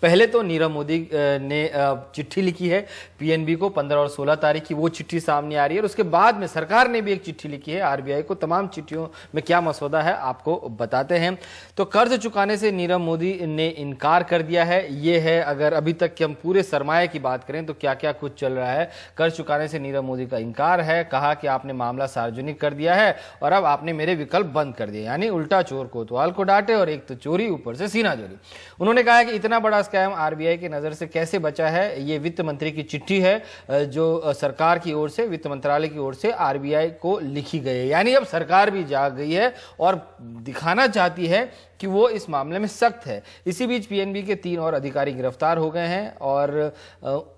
पहले तो नीरव मोदी ने चिट्ठी लिखी है पीएनबी को 15 और 16 तारीख की, वो चिट्ठी सामने आ रही है। और उसके बाद में सरकार ने भी एक चिट्ठी लिखी है आरबीआई को। तमाम चिट्ठियों में क्या मसौदा है आपको बताते हैं। तो कर्ज चुकाने से नीरव मोदी ने इनकार कर दिया है। ये है, अगर अभी तक की हम पूरे सरमाए की बात करें तो क्या क्या कुछ चल रहा है। कर्ज चुकाने से नीरव मोदी का इनकार है, कहा कि आपने मामला सार्वजनिक कर दिया है और अब आपने मेरे विकल्प बंद कर दिए, यानी उल्टा चोर कोतवाल को डांटे और एक तो चोरी ऊपर से सीना चोरी। उन्होंने कहा कि इतना बड़ा स्कैम आरबीआई की नजर से कैसे बचा है। ये वित्त मंत्री की चिट्ठी है जो सरकार की ओर से, वित्त मंत्रालय की ओर से आरबीआई को लिखी गई है। यानी अब सरकार भी जाग गई है और दिखाना चाहती है कि वो इस मामले में सख्त है। इसी बीच पीएनबी के 3 और अधिकारी गिरफ्तार हो गए हैं और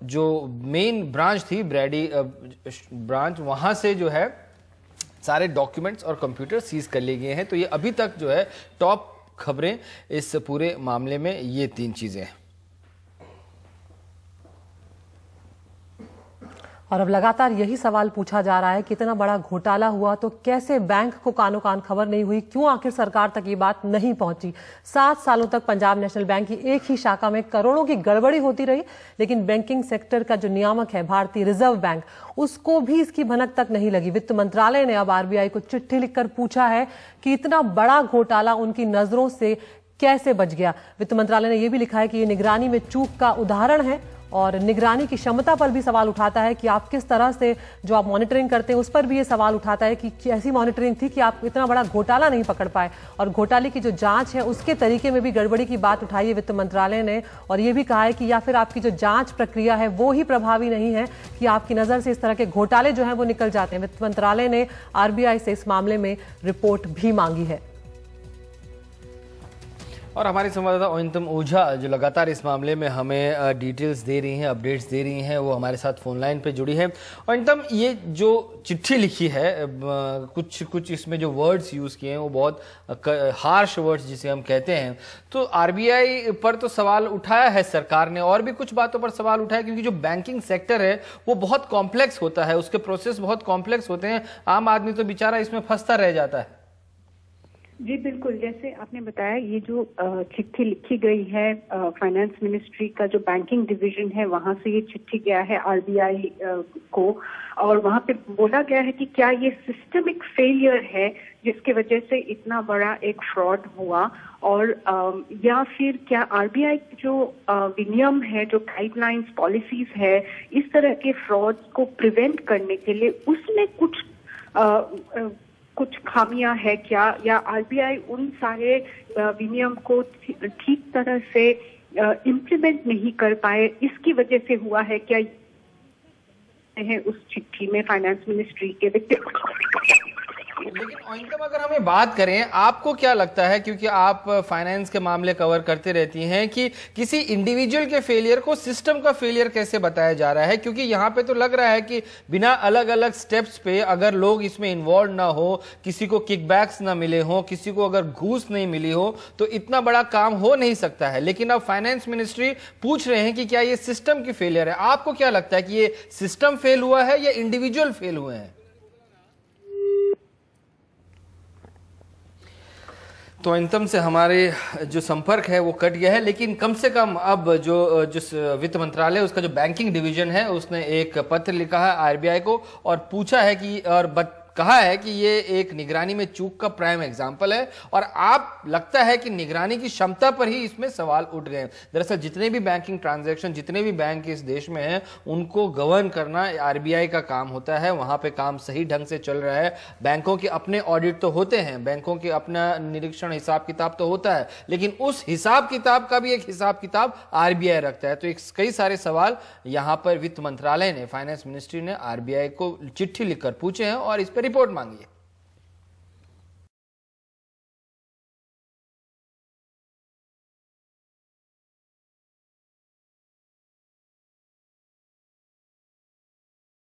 जो मेन ब्रांच थी ब्रैडी ब्रांच, वहां से जो है सारे डॉक्यूमेंट्स और कंप्यूटर सीज कर लिए गए हैं। तो ये अभी तक जो है टॉप खबरें इस पूरे मामले में, ये 3 चीजें हैं। और अब लगातार यही सवाल पूछा जा रहा है कि इतना बड़ा घोटाला हुआ तो कैसे बैंक को कानो कान खबर नहीं हुई, क्यों आखिर सरकार तक ये बात नहीं पहुंची। 7 सालों तक पंजाब नेशनल बैंक की एक ही शाखा में करोड़ों की गड़बड़ी होती रही, लेकिन बैंकिंग सेक्टर का जो नियामक है भारतीय रिजर्व बैंक, उसको भी इसकी भनक तक नहीं लगी। वित्त मंत्रालय ने अब आरबीआई को चिट्ठी लिखकर पूछा है कि इतना बड़ा घोटाला उनकी नजरों से कैसे बच गया। वित्त मंत्रालय ने यह भी लिखा है कि ये निगरानी में चूक का उदाहरण है और निगरानी की क्षमता पर भी सवाल उठाता है कि आप किस तरह से जो आप मॉनिटरिंग करते हैं उस पर भी ये सवाल उठाता है कि ऐसी मॉनिटरिंग थी कि आप इतना बड़ा घोटाला नहीं पकड़ पाए। और घोटाले की जो जांच है उसके तरीके में भी गड़बड़ी की बात उठाई है वित्त मंत्रालय ने, और ये भी कहा है कि या फिर आपकी जो जांच प्रक्रिया है वो ही प्रभावी नहीं है कि आपकी नजर से इस तरह के घोटाले जो है वो निकल जाते हैं। वित्त मंत्रालय ने आरबीआई से इस मामले में रिपोर्ट भी मांगी है। और हमारी संवाददाता ओइंतम ओझा जो लगातार इस मामले में हमें डिटेल्स दे रही हैं, अपडेट्स दे रही हैं, वो हमारे साथ फोन लाइन पे जुड़ी है। ओइंतम, ये जो चिट्ठी लिखी है, कुछ इसमें जो वर्ड्स यूज किए हैं वो बहुत हार्श वर्ड्स जिसे हम कहते हैं। तो आरबीआई पर तो सवाल उठाया है सरकार ने, और भी कुछ बातों पर सवाल उठाया, क्योंकि जो बैंकिंग सेक्टर है वो बहुत कॉम्प्लेक्स होता है, उसके प्रोसेस बहुत कॉम्प्लेक्स होते हैं। आम आदमी तो बेचारा इसमें फंसता रह जाता है। जी बिल्कुल, जैसे आपने बताया, ये जो चिट्ठी लिखी गई है फाइनेंस मिनिस्ट्री का जो बैंकिंग डिवीजन है वहां से ये चिट्ठी गया है आरबीआई को, और वहां पे बोला गया है कि क्या ये सिस्टमिक फेलियर है जिसके वजह से इतना बड़ा एक फ्रॉड हुआ, और या फिर क्या आरबीआई जो विनियम है, जो गाइडलाइंस पॉलिसीज है इस तरह के फ्रॉड को प्रिवेंट करने के लिए उसमें कुछ खामियां है क्या, या आरबीआई उन सारे विनियम को ठीक तरह से इम्प्लीमेंट नहीं कर पाए, इसकी वजह से हुआ है क्या, है उस चिट्ठी में फाइनेंस मिनिस्ट्री के लेकिन ओइंतम, अगर हमें बात करें, आपको क्या लगता है, क्योंकि आप फाइनेंस के मामले कवर करते रहती हैं, कि किसी इंडिविजुअल के फेलियर को सिस्टम का फेलियर कैसे बताया जा रहा है? क्योंकि यहाँ पे तो लग रहा है कि बिना अलग अलग स्टेप्स पे अगर लोग इसमें इन्वॉल्व ना हो, किसी को किकबैक्स ना मिले हो, किसी को अगर घूस नहीं मिली हो, तो इतना बड़ा काम हो नहीं सकता है। लेकिन अब फाइनेंस मिनिस्ट्री पूछ रहे हैं कि क्या ये सिस्टम की फेलियर है। आपको क्या लगता है कि ये सिस्टम फेल हुआ है या इंडिविजुअल फेल हुए हैं? तो अंतम से हमारे जो संपर्क है वो कट गया है, लेकिन कम से कम अब जो वित्त मंत्रालय, उसका जो बैंकिंग डिवीजन है, उसने एक पत्र लिखा है आरबीआई को और पूछा है कि, और कहा है कि ये एक निगरानी में चूक का प्राइम एग्जाम्पल है, और आप लगता है कि निगरानी की क्षमता पर ही इसमें सवाल उठ गए। दरअसल जितने भी बैंकिंग ट्रांजैक्शन, जितने भी बैंक इस देश में हैं, उनको गवर्न करना आरबीआई का काम होता है। वहां पे काम सही ढंग से चल रहा है। बैंकों के अपने ऑडिट तो होते हैं, बैंकों के अपना निरीक्षण, हिसाब किताब तो होता है, लेकिन उस हिसाब किताब का भी एक हिसाब किताब आरबीआई रखता है। तो कई सारे सवाल यहां पर वित्त मंत्रालय ने, फाइनेंस मिनिस्ट्री ने आरबीआई को चिट्ठी लिखकर पूछे हैं और इस पर रिपोर्ट मांगी है।